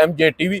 MJ TV।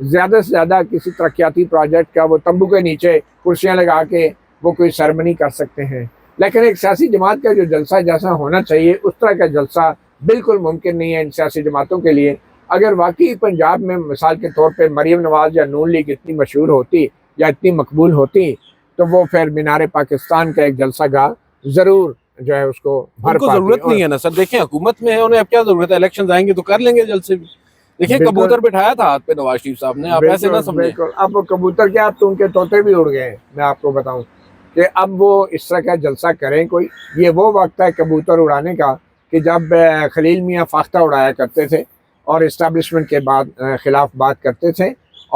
زیادہ سے زیادہ کسی ترقیاتی پروجیکٹ کا وہ تمبو کے نیچے کرسیاں لگا کے وہ کوئی سرمنی کر سکتے ہیں، لیکن ایک سیاسی جماعت کا جو جلسہ جیسا ہونا چاہیے اس طرح کا جلسہ بالکل ممکن نہیں ہے ان سیاسی جماعتوں کے لیے۔ اگر واقعی پنجاب میں مثال کے طور پہ مریم نواز یا نون لیگ اتنی مشہور ہوتی یا اتنی مقبول ہوتی تو وہ پھر مینار پاکستان کا ایک جلسہ گاہ ضرور جو ہے اس کو ان کو ضرورت نہیں ہے نا سر، دیکھیں حکومت میں ہے، انہیں اب کیا ضرورت ہے، الیکشن آئیں گے تو کر لیں گے جلسے بھی۔ دیکھیں کبوتر بٹھایا تھا ہاتھ پہ نواز شریف صاحب نے، آپ ایسے نہ سمجھیں۔ بالکل، اب وہ کبوتر کیا، اب تو ان کے طوطے بھی اڑ گئے ہیں۔ میں آپ کو بتاؤں کہ اب وہ اس طرح کا جلسہ کریں کوئی، یہ وہ وقت ہے کبوتر اڑانے کا کہ جب خلیل میاں فاختہ اڑایا کرتے تھے اور اسٹیبلشمنٹ کے خلاف بات کرتے تھے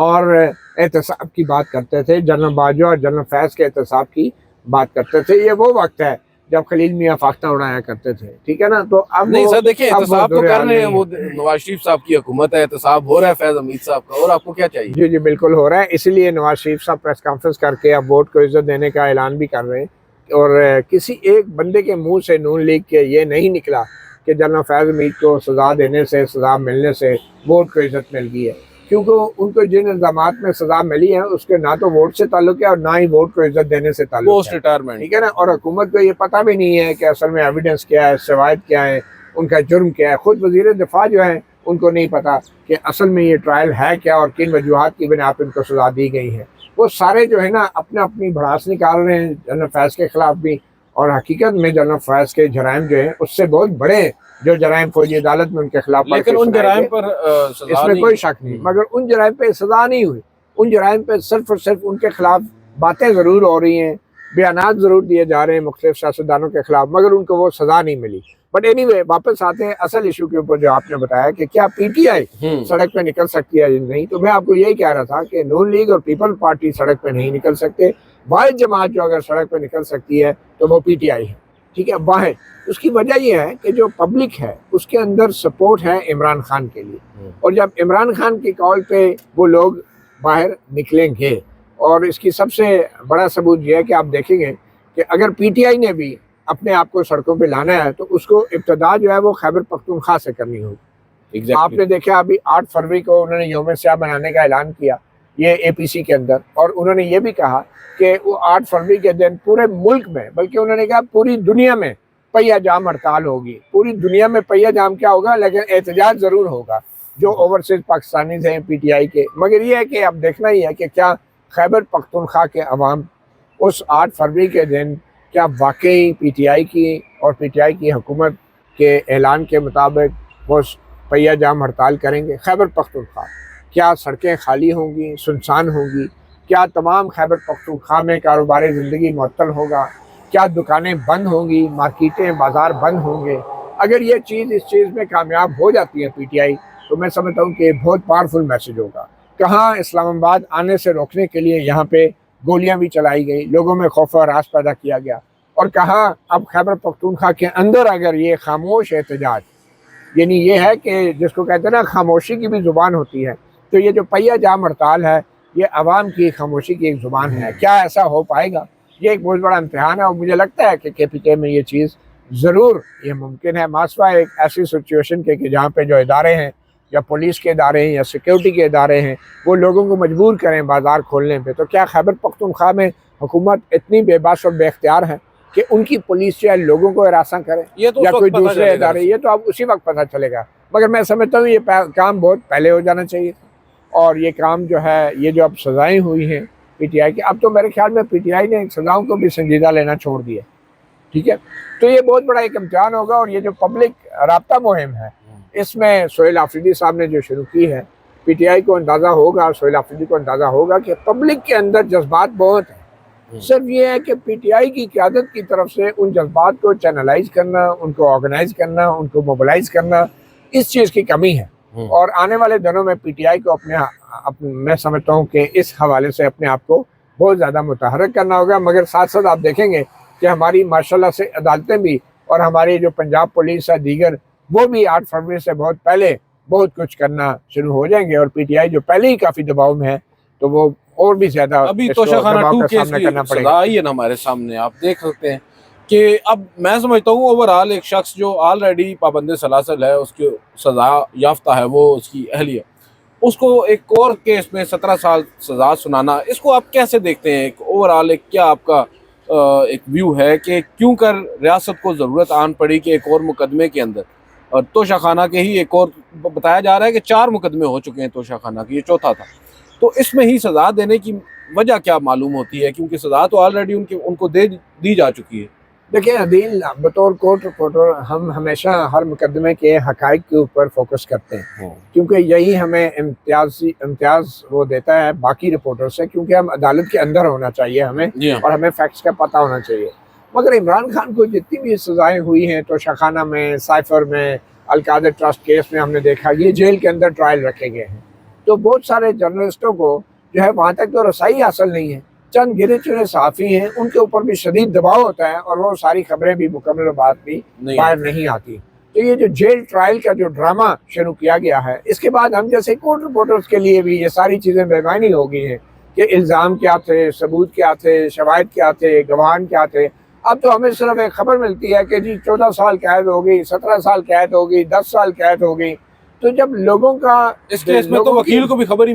اور احتساب کی بات کرتے تھے، جنرل باجوہ اور جنرل فیض کے احتساب کی بات کرتے تھے۔ یہ وہ وقت ہے جب خلیل میاں فاختہ اڑایا کرتے تھے، ٹھیک ہے نا۔ تو اب نہیں سر دیکھیں احتساب تو کر رہے ہیں، وہ نواز شریف صاحب کی حکومت ہے، احتساب ہو رہا ہے فیض حمید صاحب کا، اور آپ کو کیا چاہیے؟ جی بالکل ہو رہا ہے، اسی لیے نواز شریف صاحب پریس کانفرنس کر کے اب ووٹ کو عزت دینے کا اعلان بھی کر رہے ہیں، اور کسی ایک بندے کے منہ سے نون لیگ کے یہ نہیں نکلا کہ جنرل فیض حمید کو سزا دینے سے، سزا ملنے سے ووٹ کو عزت مل گئی ہے، کیونکہ ان کو جن الزامات میں سزا ملی ہے اس کے نہ تو ووٹ سے تعلق ہے اور نہ ہی ووٹ کو عزت دینے سے تعلق ہے، پوسٹ ریٹائرمنٹ، ٹھیک ہے نا۔ اور حکومت کو یہ پتہ بھی نہیں ہے کہ اصل میں ایویڈنس کیا ہے، شواہد کیا ہے، ان کا جرم کیا ہے۔ خود وزیر دفاع جو ہے ان کو نہیں پتا کہ اصل میں یہ ٹرائل ہے کیا اور کن وجوہات کی بنا پر ان کو سزا دی گئی ہے۔ وہ سارے جو ہے نا اپنی بھڑاس نکال رہے ہیں جنرل فیض کے خلاف بھی، اور حقیقت میں جنرل فیض کے جرائم جو ہیں اس سے بہت بڑے جو جرائم فوجی عدالت میں ان کے خلاف، لیکن ان جرائم پر اس میں کوئی شک نہیں، مگر ان جرائم پہ سزا نہیں ہوئی۔ ان جرائم پہ صرف اور صرف ان کے خلاف باتیں ضرور ہو رہی ہیں، بیانات ضرور دیے جا رہے ہیں مختلف سیاستدانوں کے خلاف، مگر ان کو وہ سزا نہیں ملی۔ بٹ اینی وے واپس آتے ہیں اصل ایشو کے اوپر، جو آپ نے بتایا کہ کیا پی ٹی آئی سڑک پہ نکل سکتی ہے یا نہیں، تو میں آپ کو یہی کہہ رہا تھا کہ نون لیگ اور پیپل پارٹی سڑک پہ نہیں نکل سکتے۔ واحد جماعت جو اگر سڑک پہ نکل سکتی ہے تو وہ پی ٹی آئی ہے، ٹھیک ہے، واحد۔ اس کی وجہ یہ ہے کہ جو پبلک ہے اس کے اندر سپورٹ ہے عمران خان کے لیے، اور جب عمران خان کی کال پہ وہ لوگ باہر نکلیں گے، اور اس کی سب سے بڑا ثبوت یہ ہے کہ آپ دیکھیں گے کہ اگر پی ٹی آئی نے بھی اپنے آپ کو سڑکوں پہ لانا ہے تو اس کو ابتدا جو ہے وہ خیبر پختونخوا سے کرنی ہوگی۔ آپ نے دیکھا ابھی 8 فروری کو انہوں نے یوم سیاہ منانے کا اعلان کیا یہ اے پی سی کے اندر، اور انہوں نے یہ بھی کہا کہ وہ 8 فروری کے دن پورے ملک میں، بلکہ انہوں نے کہا پوری دنیا میں پہیہ جام ہڑتال ہوگی۔ پوری دنیا میں پہیہ جام کیا ہوگا، لیکن احتجاج ضرور ہوگا جو اوورسیز پاکستانیز ہیں پی ٹی آئی کے۔ مگر یہ ہے کہ اب دیکھنا ہی ہے کہ کیا خیبر پختونخوا کے عوام اس 8 فروری کے دن کیا واقعی پی ٹی آئی کی اور پی ٹی آئی کی حکومت کے اعلان کے مطابق وہ پہیہ جام ہڑتال کریں گے۔ خیبر پختونخوا کیا سڑکیں خالی ہوں گی، سنسان ہوں گی؟ کیا تمام خیبر پختونخوا میں کاروبار زندگی معطل ہوگا؟ کیا دکانیں بند ہوں گی، مارکیٹیں بازار بند ہوں گے؟ اگر یہ چیز اس چیز میں کامیاب ہو جاتی ہے پی ٹی آئی تو میں سمجھتا ہوں کہ یہ بہت پاورفل میسج ہوگا۔ کہاں اسلام آباد آنے سے روکنے کے لیے یہاں پہ گولیاں بھی چلائی گئی، لوگوں میں خوف و ہراس پیدا کیا گیا، اور کہاں اب خیبر پختونخوا کے اندر اگر یہ خاموش احتجاج، یعنی یہ ہے کہ جس کو کہتے ہیں نا خاموشی کی بھی زبان ہوتی ہے، تو یہ جو پہیہ جام ہڑتال ہے یہ عوام کی خاموشی کی ایک زبان ہے۔ کیا ایسا ہو پائے گا؟ یہ ایک بہت بڑا امتحان ہے، اور مجھے لگتا ہے کہ کے پی کے میں یہ چیز ضرور یہ ممکن ہے، ماسوا ایک ایسی سچویشن کے کہ جہاں پہ جو ادارے ہیں یا پولیس کے ادارے ہیں یا سیکیورٹی کے ادارے ہیں وہ لوگوں کو مجبور کریں بازار کھولنے پہ، تو کیا خیبر پختونخوا میں حکومت اتنی بے بس اور بے اختیار ہے کہ ان کی پولیس جو ہے لوگوں کو ہراساں کرے یا کوئی دوسرے ادارے؟ یہ تو اب اسی وقت پتہ چلے گا، مگر میں سمجھتا ہوں یہ کام بہت پہلے ہو جانا چاہیے تھا، اور یہ کام جو ہے یہ جو اب سزائیں ہوئی ہیں پی ٹی آئی کی، اب تو میرے خیال میں پی ٹی آئی نے سزاؤں کو بھی سنجیدہ لینا چھوڑ دیا، ٹھیک ہے، تو یہ بہت بڑا ایک امتحان ہوگا۔ اور یہ جو پبلک رابطہ مہم ہے اس میں سہیل آفریدی صاحب نے جو شروع کی ہے، پی ٹی آئی کو اندازہ ہوگا، سہیل آفریدی کو اندازہ ہوگا کہ پبلک کے اندر جذبات بہت ہیں، صرف یہ ہے کہ پی ٹی آئی کی قیادت کی طرف سے ان جذبات کو چینلائز کرنا، ان کو آرگنائز کرنا، ان کو موبلائز کرنا، اس چیز کی کمی ہے، اور آنے والے دنوں میں پی ٹی آئی کو میں سمجھتا ہوں کہ اس حوالے سے اپنے آپ کو بہت زیادہ متحرک کرنا ہوگا۔ مگر ساتھ ساتھ آپ دیکھیں گے کہ ہماری ماشاء اللہ سے عدالتیں بھی اور ہماری جو پنجاب پولیس ہے دیگر، وہ بھی 8 فروری سے بہت پہلے بہت کچھ کرنا شروع ہو جائیں گے، اور پی ٹی آئی جو پہلے ہی کافی دباؤ میں ہے تو وہ اور بھی زیادہ ابھی توشہ خانہ 2 کیس کی سزا آئی ہے نا ہمارے سامنے، آپ دیکھ سکتے ہیں کہ اب میں سمجھتا ہوں اوورآل ایک شخص جو آلریڈی پابند سلاسل ہے، اس کی سزا یافتہ ہے وہ اس کی اہلیہ، اس کو ایک اور کیس میں 17 سال سزا سنانا، اس کو آپ کیسے دیکھتے ہیں؟ ایک اوور آل ایک کیا آپ کا ایک ویو ہے کہ کیوں کر ریاست کو ضرورت آن پڑی کہ ایک اور مقدمے کے اندر، اور توشہ خانہ کے ہی ایک اور بتایا جا رہا ہے کہ 4 مقدمے ہو چکے ہیں توشہ خانہ کے، یہ چوتھا تھا، تو اس میں ہی سزا دینے کی وجہ کیا معلوم ہوتی ہے؟ کیونکہ سزا تو آلریڈی ان کو دی جا چکی ہے۔ دیکھیں عدیل، بطور کورٹ رپورٹر ہم ہمیشہ ہر مقدمے کے حقائق کے اوپر فوکس کرتے ہیں، کیونکہ یہی ہمیں امتیاز وہ دیتا ہے باقی رپورٹر سے، کیونکہ ہم عدالت کے اندر ہونا چاہیے ہمیں، اور ہمیں فیکٹس کا پتہ ہونا چاہیے۔ مگر عمران خان کو جتنی بھی سزائیں ہوئی ہیں توشہ خانہ میں، سائفر میں، القادر ٹرسٹ کیس میں، ہم نے دیکھا یہ جیل کے اندر ٹرائل رکھے گئے ہیں، تو بہت سارے جرنلسٹوں کو جو ہے وہاں تک تو رسائی حاصل نہیں ہے، چند گنے چنے صحافی ہیں ان کے اوپر بھی شدید دباؤ ہوتا ہے، اور وہ ساری خبریں بھی مکمل بات بھی باہر نہیں آتی۔ تو یہ جو جیل ٹرائل کا جو ڈرامہ شروع کیا گیا ہے، اس کے بعد ہم جیسے کورٹ رپورٹرز کے لیے بھی یہ ساری چیزیں بے معنی ہو گئی ہیں کہ الزام کیا تھے، ثبوت کیا تھے، شواہد کیا تھے، گواہان کیا تھے۔ اب تو ہمیں صرف ایک خبر ملتی ہے کہ جی 14 سال قید ہو گئی، 17 سال قید ہو گئی، 10 سال قید ہو گئی۔ تو جب لوگوں کا اس کیس میں تو وکیل کو بھی خبر ہی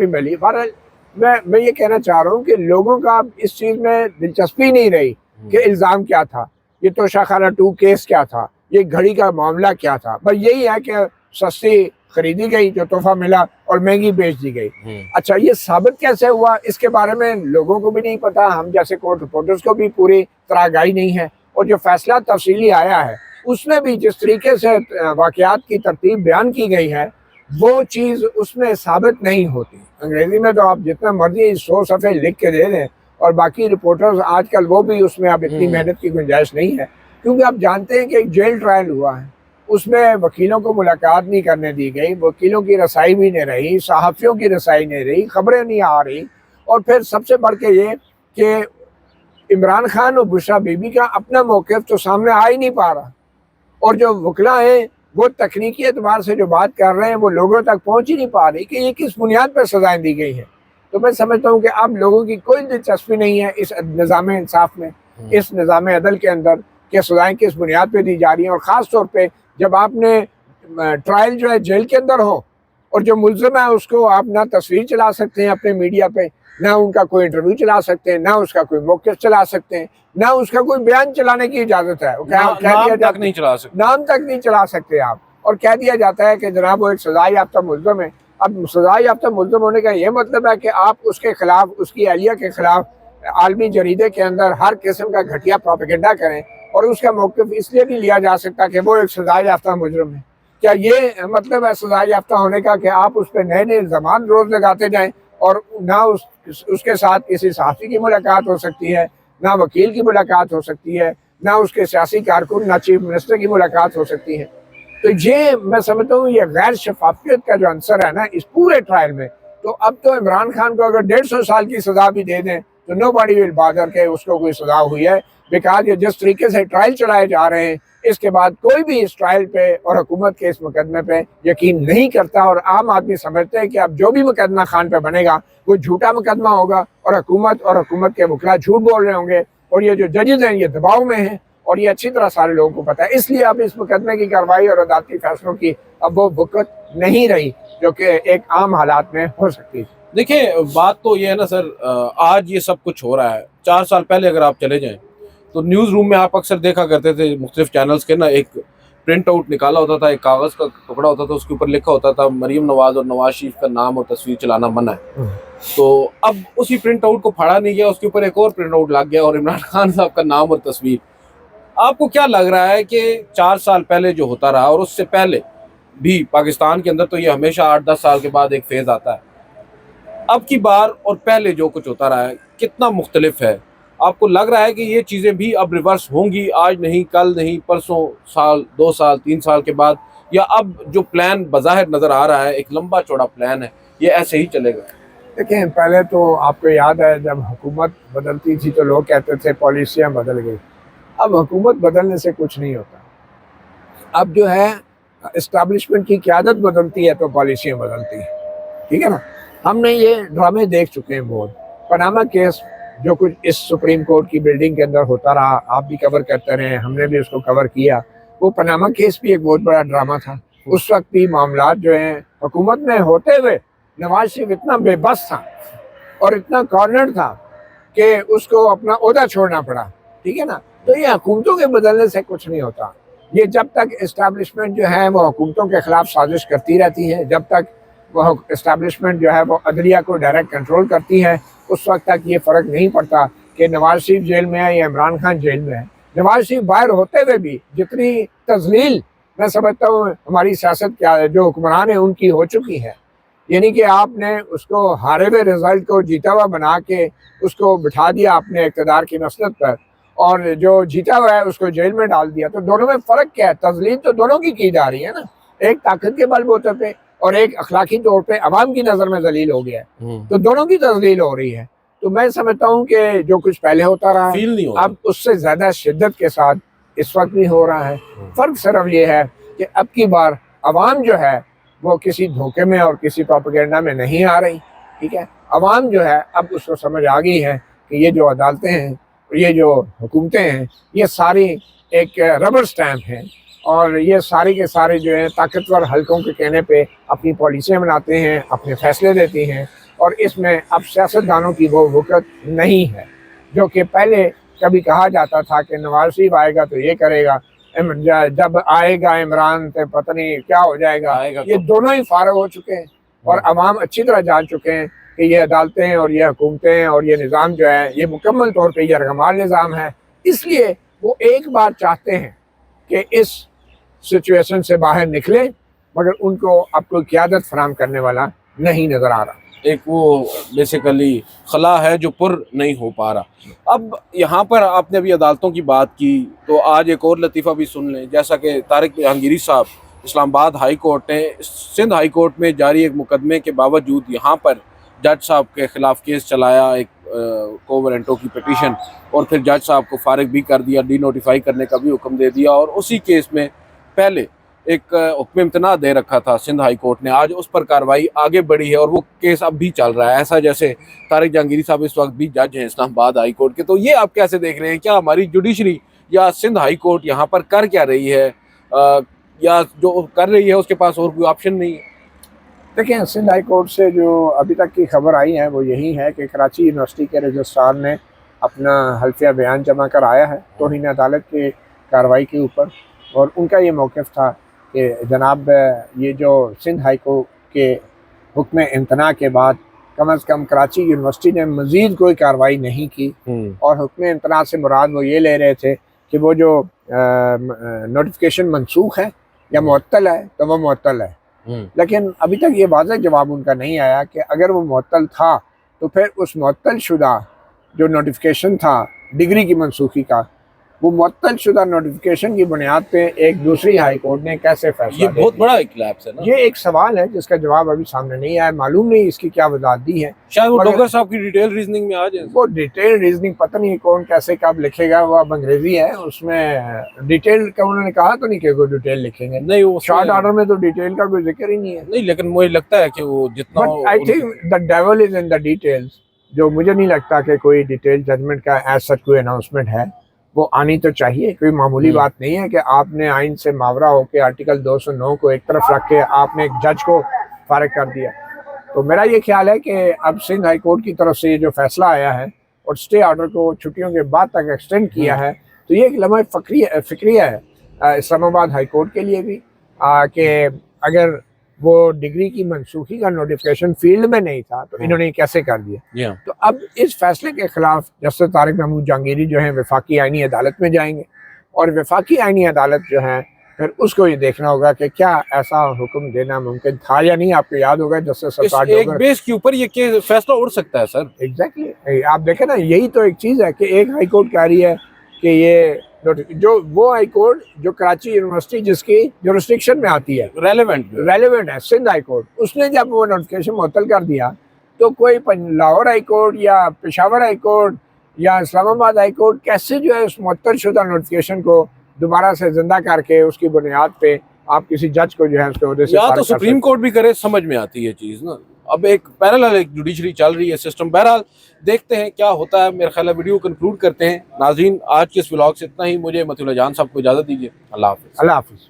ملی، بہرحال میں یہ کہنا چاہ رہا ہوں کہ لوگوں کا اس چیز میں دلچسپی نہیں رہی کہ الزام کیا تھا، یہ توشہ خانہ 2 کیس کیا تھا، یہ گھڑی کا معاملہ کیا تھا۔ بس یہی ہے کہ سستی خریدی گئی، جو تحفہ ملا، اور مہنگی بیچ دی گئی۔ اچھا، یہ ثابت کیسے ہوا اس کے بارے میں لوگوں کو بھی نہیں پتا، ہم جیسے کورٹ رپورٹرز کو بھی پوری طرح آگاہی نہیں ہے، اور جو فیصلہ تفصیلی آیا ہے اس میں بھی جس طریقے سے واقعات کی ترتیب بیان کی گئی ہے وہ چیز اس میں ثابت نہیں ہوتی۔ انگریزی میں تو آپ جتنا مرضی 100 صفحے لکھ کے دے دیں، اور باقی رپورٹرز آج کل وہ بھی اس میں اب اتنی محنت کی گنجائش نہیں ہے، کیونکہ آپ جانتے ہیں کہ ایک جیل ٹرائل ہوا ہے، اس میں وکیلوں کو ملاقات نہیں کرنے دی گئی، وکیلوں کی رسائی بھی نہیں رہی، صحافیوں کی رسائی نہیں رہی، خبریں نہیں آ رہی، اور پھر سب سے بڑھ کے یہ کہ عمران خان اور بشریٰ بی بی کا اپنا موقف تو سامنے آ ہی نہیں پا رہا، اور جو وکلا ہیں وہ تکنیکی اعتبار سے جو بات کر رہے ہیں وہ لوگوں تک پہنچ ہی نہیں پا رہی کہ یہ کس بنیاد پر سزائیں دی گئی ہیں۔ تو میں سمجھتا ہوں کہ اب لوگوں کی کوئی دلچسپی نہیں ہے اس نظام انصاف میں، اس نظام عدل کے اندر، کہ سزائیں کس بنیاد پہ دی جا رہی ہیں، اور خاص طور پہ جب آپ نے ٹرائل جو ہے جیل کے اندر ہو، اور جو ملزم ہے اس کو آپ نہ تصویر چلا سکتے ہیں اپنے میڈیا پہ، نہ ان کا کوئی انٹرویو چلا سکتے ہیں، نہ اس کا کوئی موقف چلا سکتے ہیں، نہ اس کا کوئی بیان چلانے کی اجازت ہے، نام تک نہیں چلا سکتے، نام تک نہیں چلا سکتے آپ، اور کہہ دیا جاتا ہے کہ جناب وہ ایک سزا یافتہ ملزم ہے۔ اب سزا یافتہ ملزم ہونے کا یہ مطلب ہے کہ آپ اس کے خلاف، اس کی اہلیہ کے خلاف عالمی جریدے کے اندر ہر قسم کا گھٹیا پروپیگنڈا کریں، اور اس کا موقف اس لیے نہیں لیا جا سکتا کہ وہ ایک سزا یافتہ مجرم ہے۔ کیا یہ مطلب ہے سزا یافتہ ہونے کا کہ آپ اس پہ نئے نئے الزامات روز لگاتے جائیں، اور نہ اس کے ساتھ کسی صحافی کی ملاقات ہو سکتی ہے، نہ وکیل کی ملاقات ہو سکتی ہے، نہ اس کے سیاسی کارکن، نہ چیف منسٹر کی ملاقات ہو سکتی ہے؟ تو یہ میں سمجھتا ہوں یہ غیر شفافیت کا جو عنصر ہے نا اس پورے ٹرائل میں، تو اب تو عمران خان کو اگر 150 سال کی سزا بھی دے دیں تو نو باڈی ول بادر کہ اس کو کوئی سزا ہوئی ہے، بیکاز یہ جس طریقے سے ٹرائل چلائے جا رہے ہیں اس کے بعد کوئی بھی اس ٹرائل پہ اور حکومت کے اس مقدمے پہ یقین نہیں کرتا، اور عام آدمی سمجھتے ہیں کہ اب جو بھی مقدمہ خان پہ بنے گا وہ جھوٹا مقدمہ ہوگا، اور حکومت کے وکلا جھوٹ بول رہے ہوں گے، اور یہ جو ججز ہیں یہ دباؤ میں ہیں، اور یہ اچھی طرح سارے لوگوں کو پتہ ہے۔ اس لیے اب اس مقدمے کی کارروائی اور عدالتی فیصلوں کی اب وہ وقت نہیں رہی جو کہ ایک عام حالات میں ہو سکتی ہے۔ دیکھیں بات تو یہ ہے نا سر، آج یہ سب کچھ ہو رہا ہے، 4 سال پہلے اگر آپ چلے جائیں تو نیوز روم میں آپ اکثر دیکھا کرتے تھے مختلف چینلز کے نا، ایک پرنٹ آؤٹ نکالا ہوتا تھا، ایک کاغذ کا ٹکڑا ہوتا تھا، اس کے اوپر لکھا ہوتا تھا مریم نواز اور نواز شریف کا نام اور تصویر چلانا منع ہے۔ تو اب اسی پرنٹ آؤٹ کو پھاڑا نہیں گیا، اس کے اوپر ایک اور پرنٹ آؤٹ لگ گیا اور عمران خان صاحب کا نام اور تصویر۔ آپ کو کیا لگ رہا ہے کہ 4 سال پہلے جو ہوتا رہا اور اس سے پہلے بھی پاکستان کے اندر تو یہ ہمیشہ 8-10 سال کے بعد ایک فیز آتا ہے، اب کی بار اور پہلے جو کچھ ہوتا رہا ہے کتنا مختلف ہے؟ آپ کو لگ رہا ہے کہ یہ چیزیں بھی اب ریورس ہوں گی، آج نہیں، کل نہیں، پرسوں، سال، 2 سال، 3 سال کے بعد، یا اب جو پلان بظاہر نظر آ رہا ہے ایک لمبا چوڑا پلان ہے، یہ ایسے ہی چلے گا؟ دیکھیں، پہلے تو آپ کو یاد ہے جب حکومت بدلتی تھی تو لوگ کہتے تھے پالیسیاں بدل گئی۔ اب حکومت بدلنے سے کچھ نہیں ہوتا، اب جو ہے اسٹیبلشمنٹ کی قیادت بدلتی ہے تو پالیسیاں بدلتی ہیں، ٹھیک ہے نا؟ ہم نے یہ ڈرامے دیکھ چکے ہیں بہت۔ پاناما کیس جو کچھ اس سپریم کورٹ کی بلڈنگ کے اندر ہوتا رہا، آپ بھی کور کرتے رہے، ہم نے بھی اس کو کور کیا، وہ پاناما کیس بھی ایک بہت بڑا ڈرامہ تھا۔ اس وقت بھی معاملات جو ہیں حکومت میں ہوتے ہوئے نواز شریف اتنا بے بس تھا اور اتنا کارنر تھا کہ اس کو اپنا عہدہ چھوڑنا پڑا، ٹھیک ہے نا. تو یہ حکومتوں کے بدلنے سے کچھ نہیں ہوتا. یہ جب تک اسٹیبلشمنٹ جو ہے وہ حکومتوں کے خلاف سازش کرتی رہتی ہے، جب تک وہ اسٹیبلشمنٹ جو ہے وہ عدلیہ کو ڈائریکٹ کنٹرول کرتی ہے، اس وقت تک یہ فرق نہیں پڑتا کہ نواز شریف جیل میں ہے یا عمران خان جیل میں ہے. نواز شریف باہر ہوتے ہوئے بھی جتنی تذلیل میں سمجھتا ہوں ہماری سیاست کیا جو حکمران ہیں ان کی ہو چکی ہے، یعنی کہ آپ نے اس کو ہارے ہوئے رزلٹ کو جیتا ہوا بنا کے اس کو بٹھا دیا اپنے اقتدار کی مسند پر، اور جو جیتا ہوا ہے اس کو جیل میں ڈال دیا. تو دونوں میں فرق کیا ہے؟ تذلیل تو دونوں کی جا رہی ہے نا، ایک طاقت کے بل بوتے پہ اور ایک اخلاقی طور پہ عوام کی نظر میں ذلیل ہو گیا ہے. تو دونوں کی تذلیل ہو رہی ہے. تو میں سمجھتا ہوں کہ جو کچھ پہلے ہوتا رہا اب اس سے زیادہ شدت کے ساتھ اس وقت بھی ہو رہا ہے. فرق صرف یہ ہے کہ اب کی بار عوام جو ہے وہ کسی دھوکے میں اور کسی پروپیگنڈا میں نہیں آ رہی، ٹھیک ہے. عوام جو ہے اب اس کو سمجھ آ گئی ہے کہ یہ جو عدالتیں ہیں، یہ جو حکومتیں ہیں، یہ ساری ایک ربر سٹیمپ ہیں، اور یہ سارے کے سارے جو ہیں طاقتور حلقوں کے کہنے پہ اپنی پالیسیاں بناتے ہیں، اپنے فیصلے دیتی ہیں، اور اس میں اب سیاستدانوں کی وہ وقت نہیں ہے جو کہ پہلے کبھی کہا جاتا تھا کہ نواز شریف آئے گا تو یہ کرے گا، جب آئے گا عمران تو پتہ نہیں کیا ہو جائے گا. یہ دونوں ہی فارغ ہو چکے ہیں اور عوام اچھی طرح جان چکے ہیں کہ یہ عدالتیں ہیں اور یہ حکومتیں ہیں اور یہ نظام جو ہے یہ مکمل طور پہ یہ رگمال نظام ہے. اس لیے وہ ایک بار چاہتے ہیں کہ اس سچویشن سے باہر نکلیں، مگر ان کو اب کوئی قیادت فراہم کرنے والا نہیں نظر آ رہا. ایک وہ بیسیکلی خلا ہے جو پر نہیں ہو پا رہا. اب یہاں پر آپ نے ابھی عدالتوں کی بات کی تو آج ایک اور لطیفہ بھی سن لیں. جیسا کہ طارق جہانگیری صاحب اسلام آباد ہائی کورٹ نے سندھ ہائی کورٹ میں جاری ایک مقدمے کے باوجود یہاں پر جج صاحب کے خلاف کیس چلایا، ایک کو وارنٹوں کی پٹیشن، اور پھر جج صاحب کو فارغ بھی کر دیا، ڈی نوٹیفائی کرنے کا بھی حکم دے دیا، اور اسی کیس میں پہلے ایک حکم امتناع دے رکھا تھا سندھ ہائی کورٹ نے. آج اس پر کارروائی آگے بڑھی ہے اور وہ کیس اب بھی چل رہا ہے، ایسا جیسے طارق جہانگیری صاحب اس وقت بھی جج ہیں اسلام آباد ہائی کورٹ کے. تو یہ آپ کیسے دیکھ رہے ہیں؟ کیا ہماری جوڈیشری یا سندھ ہائی کورٹ یہاں پر کر کیا رہی ہے، یا جو کر رہی ہے اس کے پاس اور کوئی آپشن نہیں ہے؟ دیکھیں، سندھ ہائی کورٹ سے جو ابھی تک کی خبر آئی ہے وہ یہی ہے کہ کراچی یونیورسٹی کے رجسٹرار نے اپنا حلفیہ بیان جمع کرایا ہے توہین عدالت کی کارروائی کے اوپر، اور ان کا یہ موقف تھا کہ جناب یہ جو سندھ ہائی کورٹ کے حکم امتناع کے بعد کم از کم کراچی یونیورسٹی نے مزید کوئی کارروائی نہیں کی، اور حکم امتناع سے مراد وہ یہ لے رہے تھے کہ وہ جو نوٹیفیکیشن منسوخ ہے یا معطل ہے تو وہ معطل ہے. لیکن ابھی تک یہ واضح جواب ان کا نہیں آیا کہ اگر وہ معطل تھا تو پھر اس معطل شدہ جو نوٹیفیکیشن تھا ڈگری کی منسوخی کا، وہ معطل شدہ نوٹیفیکیشن کی بنیاد پہ ایک دوسری ہائی کورٹ نے کیسے فیصلہ یہ بہت بڑا ایک لیپس ہے نا. یہ ایک سوال ہے جس کا جواب ابھی سامنے نہیں آیا. معلوم نہیں اس کی کیا وضاحت دی ہے. شاید وہ ڈوگر صاحب کی ڈیٹیل ریزننگ میں آ جائے. وہ ڈیٹیل ریزننگ پتہ نہیں کون کیسے کب لکھے گا، وہ اب انگریزی ہے، اس میں ڈیٹیل کا انہوں نے کہا تو نہیں کہ کوئی ڈیٹیل لکھیں گے. نہیں، وہ شارٹ آرڈر میں تو ڈیٹیل کا کوئی ذکر ہی نہیں ہے. نہیں، لیکن مجھے لگتا ہے کہ وہ جتنا I think the dual is in the details. جو مجھے نہیں لگتا کہ کوئی ڈیٹیل ججمنٹ کا ایز سچ کوئی اناؤنسمنٹ ہے، وہ آنی تو چاہیے. کوئی معمولی بات نہیں ہے کہ آپ نے آئین سے ماورا ہو کے آرٹیکل 209 کو ایک طرف رکھ کے آپ نے ایک جج کو فارغ کر دیا. تو میرا یہ خیال ہے کہ اب سندھ ہائی کورٹ کی طرف سے یہ جو فیصلہ آیا ہے اور اسٹے آرڈر کو چھٹیوں کے بعد تک ایکسٹینڈ کیا ہے، تو یہ ایک لمحہ فکریہ ہے اسلام آباد ہائی کورٹ کے لیے بھی کہ اگر وہ ڈگری کی منسوخی کا نوٹیفیکیشن فیلڈ میں نہیں تھا تو انہوں نے کیسے کر دیا. تو اب اس فیصلے کے خلاف جسٹس طارق محمود جہانگیری جو ہیں وفاقی آئینی عدالت میں جائیں گے، اور وفاقی آئینی عدالت جو ہے پھر اس کو یہ دیکھنا ہوگا کہ کیا ایسا حکم دینا ممکن تھا یا نہیں. آپ کو یاد ہوگا جسٹس سرفراز ایک بیس کے اوپر یہ فیصلہ اڑ سکتا ہے سر. ایگزیکٹلی. آپ دیکھیں نا، یہی تو ایک چیز ہے کہ ایک ہائی کورٹ کہہ رہی ہے کہ یہ جو وہ ہائی کورٹ جو کراچی یونیورسٹی جس کی جورسڈکشن میں آتی ہے، ریلیونٹ ہے سندھ ہائی کورٹ، اس نے جب وہ نوٹیفیکیشن معطل کر دیا تو کوئی لاہور ہائی کورٹ یا پشاور ہائی کورٹ یا اسلام آباد ہائی کورٹ کیسے جو ہے اس معطل شدہ نوٹیفیکیشن کو دوبارہ سے زندہ کر کے اس کی بنیاد پہ آپ کسی جج کو جو ہے اس کے عہدے سے یا تو سپریم کورٹ بھی کرے. سمجھ میں آتی ہے چیز نا. اب ایک پیرالل ایک جوڈیشری چل رہی ہے سسٹم. بہرحال دیکھتے ہیں کیا ہوتا ہے. میرا خیال ہے ویڈیو کنکلوڈ کرتے ہیں. ناظرین، آج کے اس ولاگ سے اتنا ہی. مجھے مطیع اللہ جان صاحب کو اجازت دیجیے. اللہ حافظ. اللہ حافظ.